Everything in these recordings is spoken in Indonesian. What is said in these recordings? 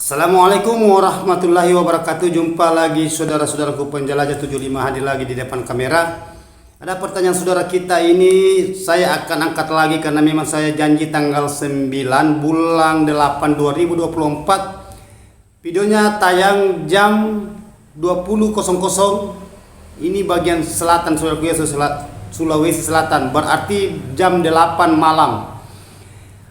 Assalamualaikum warahmatullahi wabarakatuh. Jumpa lagi saudara-saudaraku penjelajah 75 hadir lagi di depan kamera. Ada pertanyaan saudara kita ini saya akan angkat lagi karena memang saya janji tanggal 9 bulan 8 2024. Videonya tayang jam 20.00. Ini bagian selatan saudaraku ya, Sulawesi Selatan. Berarti jam 8 malam.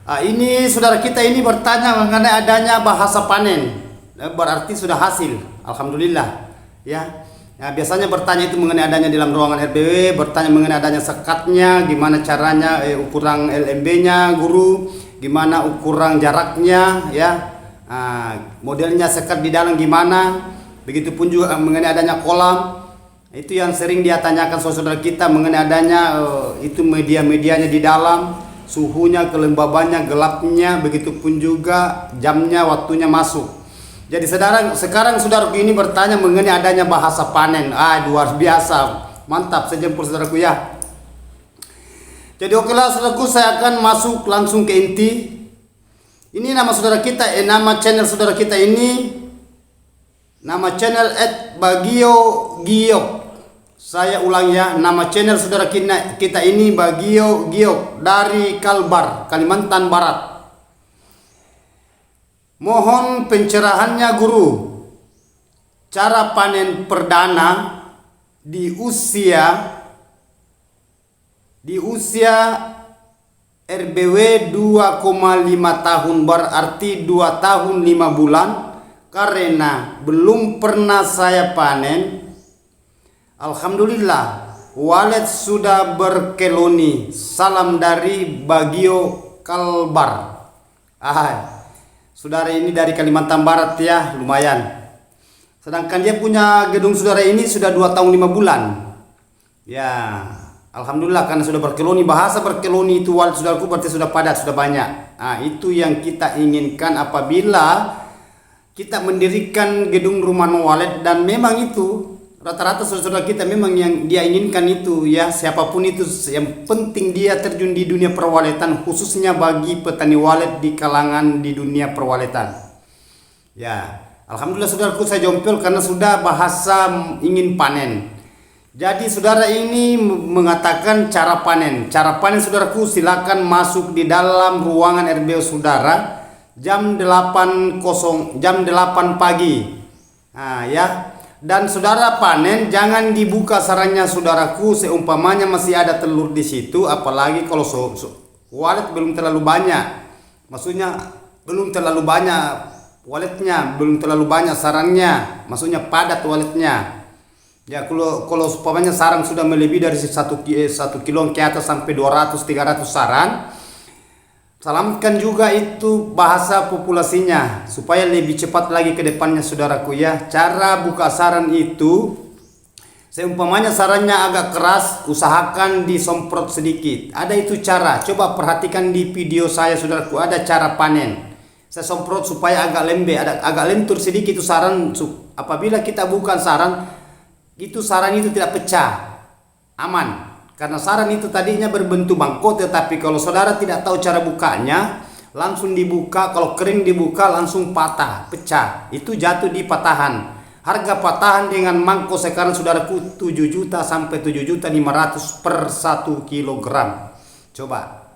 Ini saudara kita ini bertanya mengenai adanya bahasa panen, berarti sudah hasil, alhamdulillah ya. Biasanya bertanya itu mengenai adanya di dalam ruangan RBW, bertanya mengenai adanya sekatnya, gimana caranya, ukuran LMB-nya guru, gimana ukuran jaraknya ya, modelnya sekat di dalam gimana, begitupun juga mengenai adanya kolam. Itu yang sering dia tanyakan saudara kita mengenai adanya itu media-medianya di dalam, suhunya, kelembabannya, gelapnya, begitupun juga jamnya, waktunya masuk. Jadi sekarang saudaraku ini bertanya mengenai adanya bahasa panen. Luar biasa, mantap, sejempol saudaraku ya. Jadi okelah saudaraku, saya akan masuk langsung ke inti. Ini nama saudara kita, nama channel saudara kita ini, nama channel @bagio_giok. Saya ulang ya, nama channel saudara kita ini Bagio Giok dari Kalbar, Kalimantan Barat. Mohon pencerahannya guru. Cara panen perdana di usia RBW 2,5 tahun, berarti 2 tahun 5 bulan, karena belum pernah saya panen. Alhamdulillah, walet sudah berkeloni. Salam dari Bagio Kalbar. Saudara ini dari Kalimantan Barat ya, lumayan. Sedangkan dia punya gedung saudara ini sudah 2 tahun 5 bulan. Ya, alhamdulillah karena sudah berkeloni. Bahasa berkeloni itu walet saudaraku berarti sudah padat, sudah banyak. Itu yang kita inginkan apabila kita mendirikan gedung rumah walet, dan memang itu rata-rata saudara kita memang yang dia inginkan itu ya, siapapun itu, yang penting dia terjun di dunia perwaletan, khususnya bagi petani walet di kalangan di dunia perwaletan. Ya, alhamdulillah saudaraku saya jompel karena sudah bahasa ingin panen. Jadi saudara ini mengatakan cara panen. Cara panen saudaraku, silakan masuk di dalam ruangan RBW saudara jam 8 pagi. Ya. Dan saudara panen jangan dibuka sarangnya saudaraku, seumpamanya masih ada telur di situ, apalagi kalau walet belum terlalu banyak. Maksudnya belum terlalu banyak waletnya, belum terlalu banyak sarangnya, maksudnya padat waletnya. Ya kalau seumpamanya sarang sudah melebihi dari 1 kilo ke atas sampai 200-300 sarang, selamatkan juga itu bahasa populasinya supaya lebih cepat lagi ke depannya saudaraku ya. Cara buka sarang itu, seumpamanya sarangnya agak keras, usahakan disemprot sedikit. Ada itu cara, coba perhatikan di video saya saudaraku, ada cara panen. Saya semprot supaya agak lembek, agak lentur sedikit itu sarang. Apabila kita buka sarang, itu sarang itu tidak pecah, aman. Karena sarang itu tadinya berbentuk mangkok, tetapi kalau saudara tidak tahu cara bukanya, langsung dibuka, kalau kering dibuka langsung patah, pecah. Itu jatuh di patahan. Harga patahan dengan mangkok sekarang saudaraku 7 juta sampai 7.500.000 per 1 kilogram. Coba.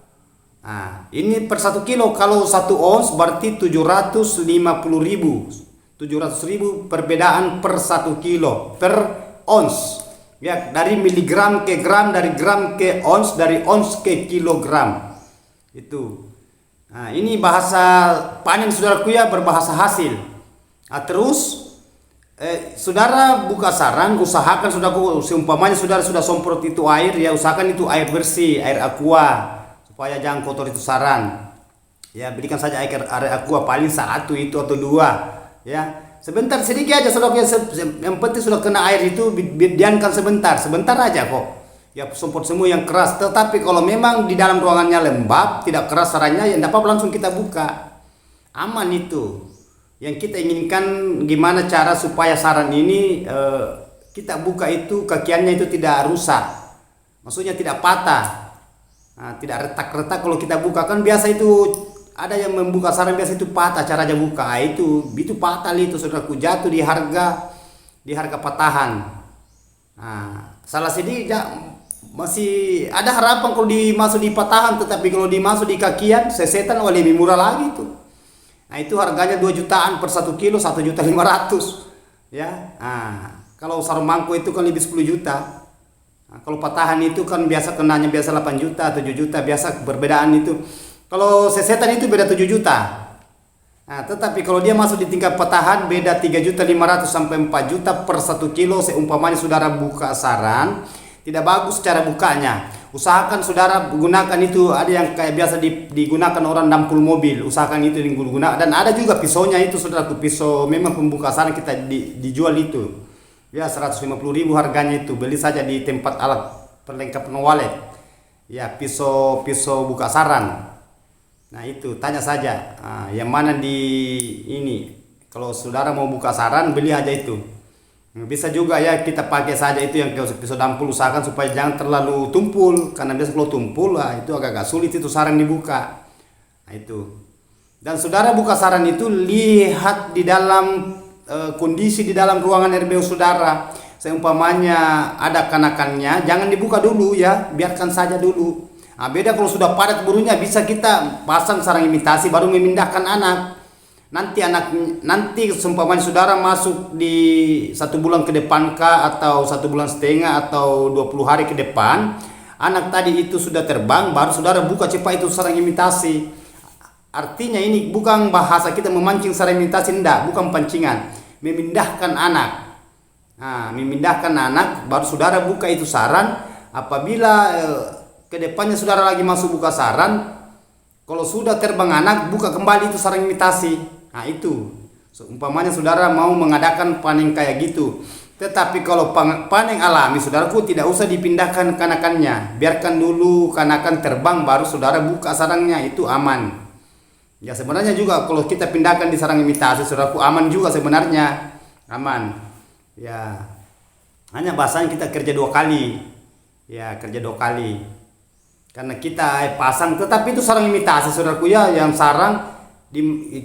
Ini per 1 kilo, kalau 1 ons berarti 750.000. 700.000 perbedaan per 1 kilo per ons. Ya, dari miligram ke gram, dari gram ke ons, dari ons ke kilogram. Itu. Ini bahasa panen saudaraku ya, berbahasa hasil. Terus saudara buka sarang, usahakan saudaraku, seumpamanya saudara sudah semprot itu air ya, usahakan itu air bersih, air aqua, supaya jangan kotor itu sarang. Ya, berikan saja air aqua paling 1 itu atau 2 ya. Sebentar sedikit aja saudara, yang penting sudah kena air itu diamkan sebentar aja kok. Ya semprot semua yang keras. Tetapi kalau memang di dalam ruangannya lembab, tidak keras sarangnya, ya tidak apa-apa, langsung kita buka. Aman itu. Yang kita inginkan gimana cara supaya sarang ini kita buka itu kakiannya itu tidak rusak. Maksudnya tidak patah. Tidak retak-retak kalau kita buka, kan biasa itu ada yang membuka sarang biasa itu patah cara aja buka. Itu fatal itu saudaraku, jatuh di harga patahan. Nah, salah sedih masih ada harapan kalau dimasuk di patahan, tetapi kalau dimasuk di kakian sesetan lebih murah lagi itu. Nah, itu harganya 2 jutaan per 1 kilo, 1.500.000 ya. Nah, kalau sarung mangko itu kan lebih 10 juta. Nah, kalau patahan itu kan biasa kenanya biasa 8 juta, 7 juta biasa, perbedaan itu. Kalau sesetan itu beda 7 juta. Nah, tetapi kalau dia masuk di tingkat patahan beda 3.500.000 sampai 4 juta per 1 kilo. Seumpamanya saudara buka sarang, tidak bagus cara bukanya. Usahakan saudara gunakan itu, ada yang kayak biasa digunakan orang dampul mobil, usahakan itu digunakan. Dan ada juga pisaunya itu saudara, pisau memang pembuka sarang kita dijual itu. Ya 150.000 harganya itu, beli saja di tempat alat perlengkapan walet. Ya pisau buka sarang. Nah itu tanya saja, yang mana di ini. Kalau saudara mau buka sarang beli aja itu. Bisa juga ya kita pakai saja itu yang pisau dampul, usahakan supaya jangan terlalu tumpul, karena biasa kalau tumpul itu agak sulit itu sarang dibuka. Nah itu. Dan saudara buka sarang itu lihat di dalam kondisi di dalam ruangan RBU saudara. Seumpamanya ada kanakannya, jangan dibuka dulu ya, biarkan saja dulu. Nah, beda kalau sudah padat burunya, bisa kita pasang sarang imitasi baru memindahkan anak. Nanti seumpamanya saudara masuk di 1 bulan ke depan kah, atau 1 bulan setengah, atau 20 hari ke depan, anak tadi itu sudah terbang, baru saudara buka cepat itu sarang imitasi. Artinya ini bukan bahasa kita memancing sarang imitasi, enggak, bukan pancingan, memindahkan anak. Nah, memindahkan anak baru saudara buka itu sarang. Apabila kedepannya saudara lagi masuk buka sarang, kalau sudah terbang anak, buka kembali itu sarang imitasi. Nah itu, umpamanya saudara mau mengadakan panen kayak gitu. Tetapi kalau panen alami, saudaraku tidak usah dipindahkan kanakannya, biarkan dulu kanakan terbang, baru saudara buka sarangnya, itu aman. Ya sebenarnya juga kalau kita pindahkan di sarang imitasi, saudaraku, aman juga sebenarnya, aman. Ya hanya bahasanya kita kerja 2 kali, ya kerja 2 kali. Karena kita pasang, tetapi itu sarang imitasi saudaraku ya, yang sarang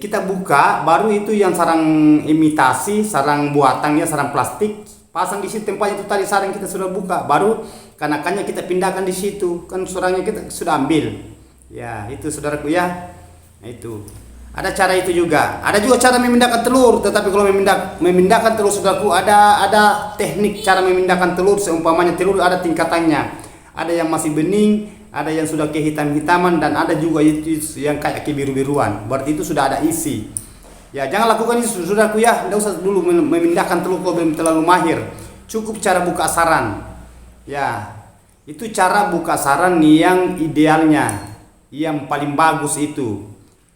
kita buka baru itu yang sarang imitasi, sarang buatannya, sarang plastik, pasang di situ tempat itu tadi sarang kita sudah buka, baru kanakannya kita pindahkan di situ, kan sarangnya kita sudah ambil. Ya itu saudaraku ya. Nah, itu ada cara itu juga. Ada juga cara memindahkan telur, tetapi kalau memindahkan telur saudaraku, ada teknik cara memindahkan telur. Seumpamanya telur ada tingkatannya, ada yang masih bening, ada yang sudah kehitam-hitaman, dan ada juga itu yang kayak kebiru-biruan. Berarti itu sudah ada isi. Ya jangan lakukan itu saudaraku ya. Tidak usah dulu memindahkan telur kalau belum terlalu mahir. Cukup cara buka sarang. Ya itu cara buka sarang yang idealnya, yang paling bagus itu.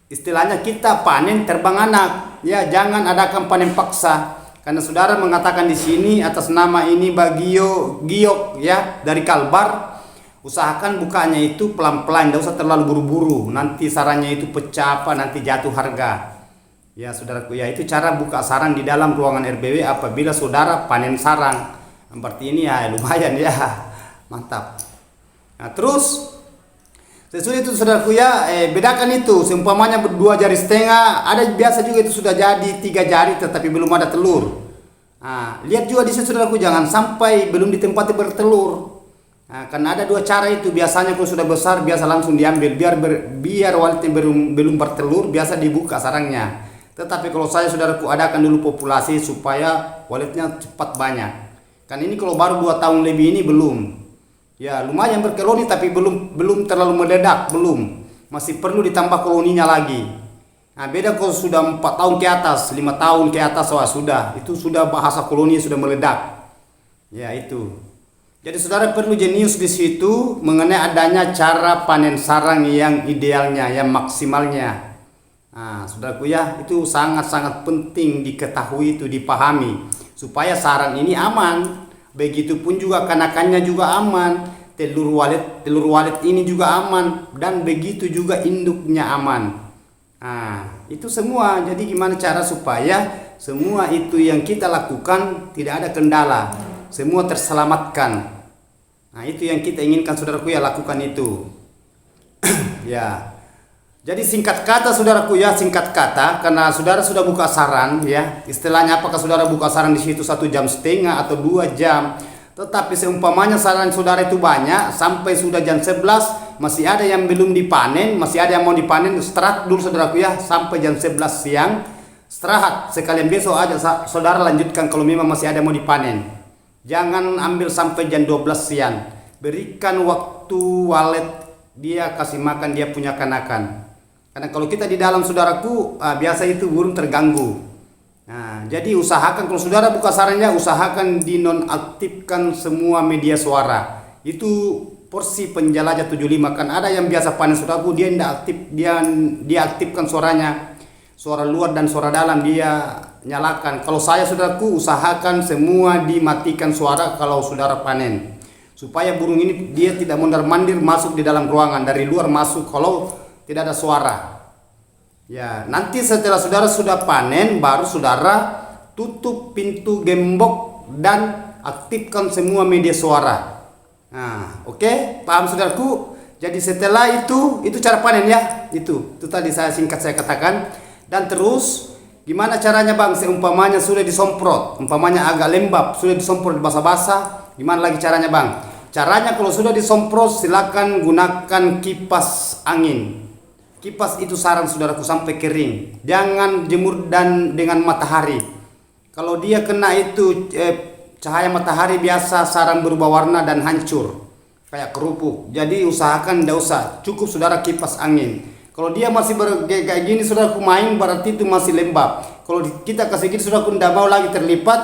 Istilahnya kita panen terbang anak. Ya jangan adakan panen paksa. Karena saudara mengatakan di sini atas nama ini Bagio Giok ya dari Kalbar. Usahakan bukanya itu pelan-pelan, tidak usah terlalu buru-buru. Nanti sarangnya itu pecah nanti jatuh harga. Ya saudaraku ya, itu cara buka sarang di dalam ruangan RBW apabila saudara panen sarang. Berarti ini ya lumayan ya, mantap. Nah terus sesudah itu saudaraku ya, bedakan itu. Seumpamanya 2 jari setengah, ada biasa juga itu sudah jadi 3 jari tetapi belum ada telur. Nah, lihat juga di situ saudaraku, jangan sampai belum ditempati bertelur. Nah, karena ada 2 cara itu. Biasanya kalau sudah besar biasa langsung diambil, biar waletnya belum bertelur, biasa dibuka sarangnya. Tetapi kalau saya saudaraku adakan dulu populasi supaya waletnya cepat banyak. Kan ini kalau baru 2 tahun lebih ini belum. Ya lumayan berkoloni tapi belum terlalu meledak, belum. Masih perlu ditambah koloninya lagi. Nah beda kalau sudah 4 tahun ke atas, 5 tahun ke atas, wah sudah, itu sudah bahasa koloni sudah meledak. Ya itu. Jadi saudara perlu jenius di situ mengenai adanya cara panen sarang yang idealnya, yang maksimalnya. Nah, saudaraku ya, itu sangat-sangat penting diketahui, itu dipahami supaya sarang ini aman. Begitupun juga kanakannya juga aman, telur walet ini juga aman, dan begitu juga induknya aman. Nah, itu semua. Jadi gimana cara supaya semua itu yang kita lakukan tidak ada kendala, semua terselamatkan. Nah itu yang kita inginkan saudaraku ya, lakukan itu. Ya Jadi singkat kata saudaraku ya, singkat kata, karena saudara sudah buka sarang ya, istilahnya apakah saudara buka sarang di situ 1,5 jam atau 2 jam, tetapi seumpamanya sarang saudara itu banyak sampai sudah jam 11 masih ada yang belum dipanen, masih ada yang mau dipanen, istirahat dulu saudaraku ya sampai jam 11 siang, istirahat sekalian besok aja saudara lanjutkan kalau memang masih ada yang mau dipanen. Jangan ambil sampai jam 12 siang, berikan waktu walet dia kasih makan dia punya kanakan. Karena kalau kita di dalam saudaraku, biasa itu burung terganggu. Nah, jadi usahakan kalau saudara buka sarangnya, usahakan dinonaktifkan semua media suara. Itu porsi penjelajah 75 kan ada yang biasa panen saudaraku, dia tidak aktif, dia aktifkan suaranya, suara luar dan suara dalam dia nyalakan. Kalau saya saudaraku usahakan semua dimatikan suara kalau saudara panen, supaya burung ini dia tidak mondar-mandir masuk di dalam ruangan, dari luar masuk kalau tidak ada suara. Ya, nanti setelah saudara sudah panen, baru saudara tutup pintu gembok dan aktifkan semua media suara. Nah, oke, paham saudaraku? Jadi setelah itu cara panen ya. Itu tadi saya singkat saya katakan. Dan terus gimana caranya Bang? Seumpamanya sudah disemprot, umpamanya agak lembab, sudah disemprot basah-basah, gimana lagi caranya Bang? Caranya kalau sudah disemprot silakan gunakan kipas angin. Kipas itu sarang saudaraku sampai kering. Jangan jemur dan dengan matahari. Kalau dia kena itu cahaya matahari biasa sarang berubah warna dan hancur kayak kerupuk. Jadi usahakan tidak usah, cukup saudara kipas angin. Kalau dia masih kayak gini saudaraku main, berarti itu masih lembab. Kalau kita kasih gini saudaraku tidak mau lagi terlipat,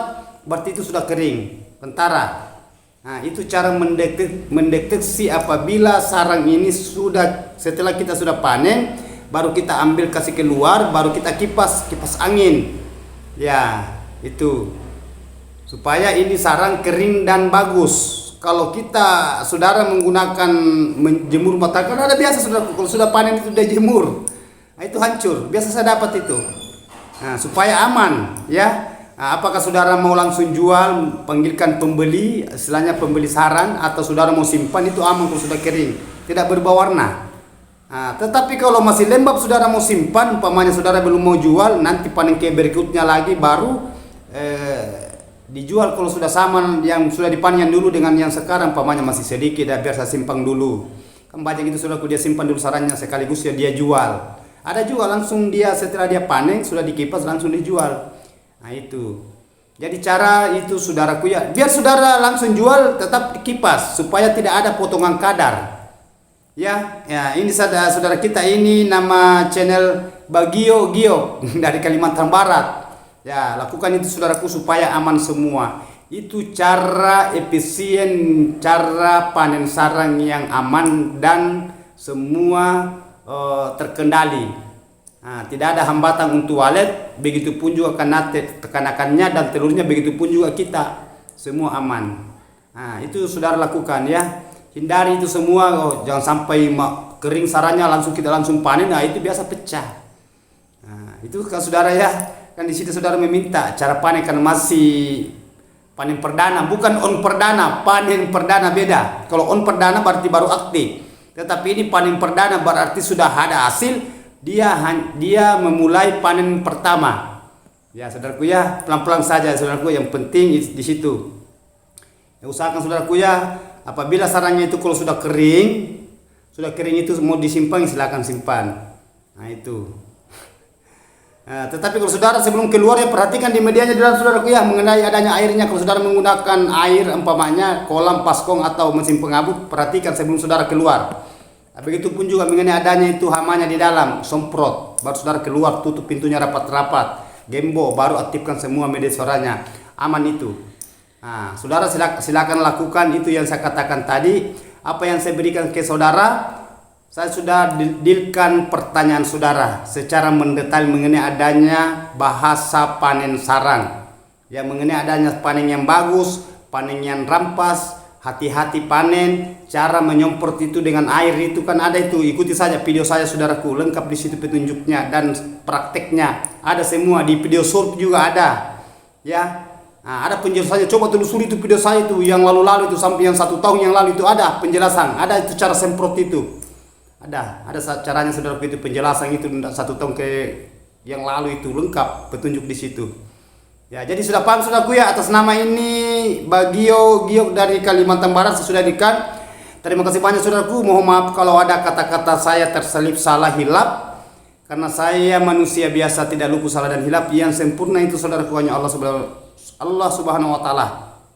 berarti itu sudah kering. Pentara. Nah, itu cara mendeteksi apabila sarang ini sudah, setelah kita sudah panen, baru kita ambil kasih keluar, baru kita kipas angin. Ya, itu. Supaya ini sarang kering dan bagus. Kalau kita saudara menggunakan menjemur matahari, kan ada biasa saudara kalau sudah panen itu sudah jemur. Nah, itu hancur. Biasa saya dapat itu. Nah, supaya aman, ya. Nah, apakah saudara mau langsung jual, panggilkan pembeli, istilahnya pembeli sarang, atau saudara mau simpan, itu aman kalau sudah kering, tidak berubah warna. Nah, tetapi kalau masih lembab saudara mau simpan, umpamanya saudara belum mau jual, nanti panen ke berikutnya lagi baru dijual kalau sudah sama yang sudah dipanen dulu dengan yang sekarang, umpamanya masih sedikit, biar saya simpan dulu. Kan banyak itu saudara, dia simpan dulu sarangnya sekaligus ya dia jual. Ada juga langsung dia setelah dia panen sudah dikipas langsung dijual. Nah itu. Jadi cara itu saudaraku ya, biar saudara langsung jual tetap dikipas supaya tidak ada potongan kadar. Ya, ini saudara kita ini nama channel Bagio Gio dari Kalimantan Barat. Ya, lakukan itu saudaraku supaya aman semua. Itu cara efisien, cara panen sarang yang aman dan semua terkendali. Nah, tidak ada hambatan untuk walet, begitu pun juga kanakannya dan telurnya, begitu pun juga kita, semua aman. Nah, itu saudara lakukan ya. Hindari itu semua, jangan sampai kering sarangnya kita langsung panen, nah itu biasa pecah. Nah, itu kan saudara ya, kan di situ saudara meminta cara panen karena masih panen perdana, bukan on perdana, panen perdana beda. Kalau on perdana berarti baru aktif, tetapi ini panen perdana berarti sudah ada hasil. Dia memulai panen pertama. Ya saudaraku ya, pelan-pelan saja saudaraku, yang penting di situ. Ya, usahakan saudaraku ya, apabila sarangnya itu kalau sudah kering itu mau disimpan silakan simpan. Nah itu. Nah, tetapi kalau saudara sebelum keluar ya perhatikan di medianya di dalam saudaraku ya mengenai adanya airnya. Kalau saudara menggunakan air umpamanya kolam, paskong atau mesin pengabut, perhatikan sebelum saudara keluar. Begitupun juga mengenai adanya itu hamanya di dalam, semprot. Baru saudara keluar, tutup pintunya rapat-rapat, gembo, baru aktifkan semua media suaranya. Aman itu. Nah, saudara silakan lakukan itu yang saya katakan tadi. Apa yang saya berikan ke saudara, saya sudah dealkan pertanyaan saudara secara mendetail mengenai adanya bahasa panen sarang. Ya, mengenai adanya panen yang bagus, panen yang rampas, hati-hati panen, cara menyemprot itu dengan air itu kan ada itu, ikuti saja video saya saudaraku, lengkap di situ petunjuknya dan prakteknya ada semua di video short juga ada, ya. Nah, ada penjelasannya, coba telusuri itu video saya itu yang lalu-lalu itu sampai yang 1 tahun yang lalu itu ada penjelasan, ada itu cara semprot itu. Ada caranya saudaraku, itu penjelasan itu 1 tahun yang lalu itu lengkap petunjuk di situ. Ya, jadi sudah paham saudaraku ya, atas nama ini Bagio Giok dari Kalimantan Barat sudah dikan. Terima kasih banyak saudaraku. Mohon maaf kalau ada kata-kata saya terselip salah hilap, karena saya manusia biasa, tidak luput salah dan hilap. Yang sempurna itu saudaraku hanya Allah Subhanahu wa taala.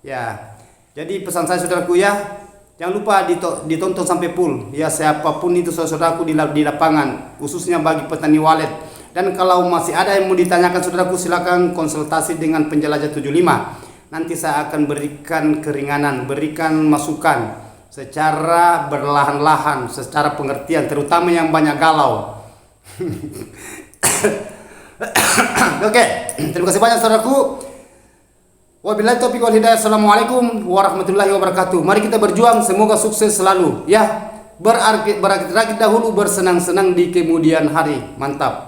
Ya. Jadi pesan saya saudaraku ya, jangan lupa ditonton sampai full. Ya, siapapun itu saudaraku di lapangan, khususnya bagi petani walet. Dan kalau masih ada yang mau ditanyakan saudaraku, silakan konsultasi dengan penjelajah 75. Nanti saya akan berikan keringanan, berikan masukan secara berlahan-lahan, secara pengertian, terutama yang banyak galau. Oke, terima kasih banyak saudaraku. Wabillahi taufiq wal hidayah. Assalamualaikum warahmatullahi wabarakatuh. Mari kita berjuang, semoga sukses selalu ya. Berakit dahulu, bersenang-senang di kemudian hari. Mantap.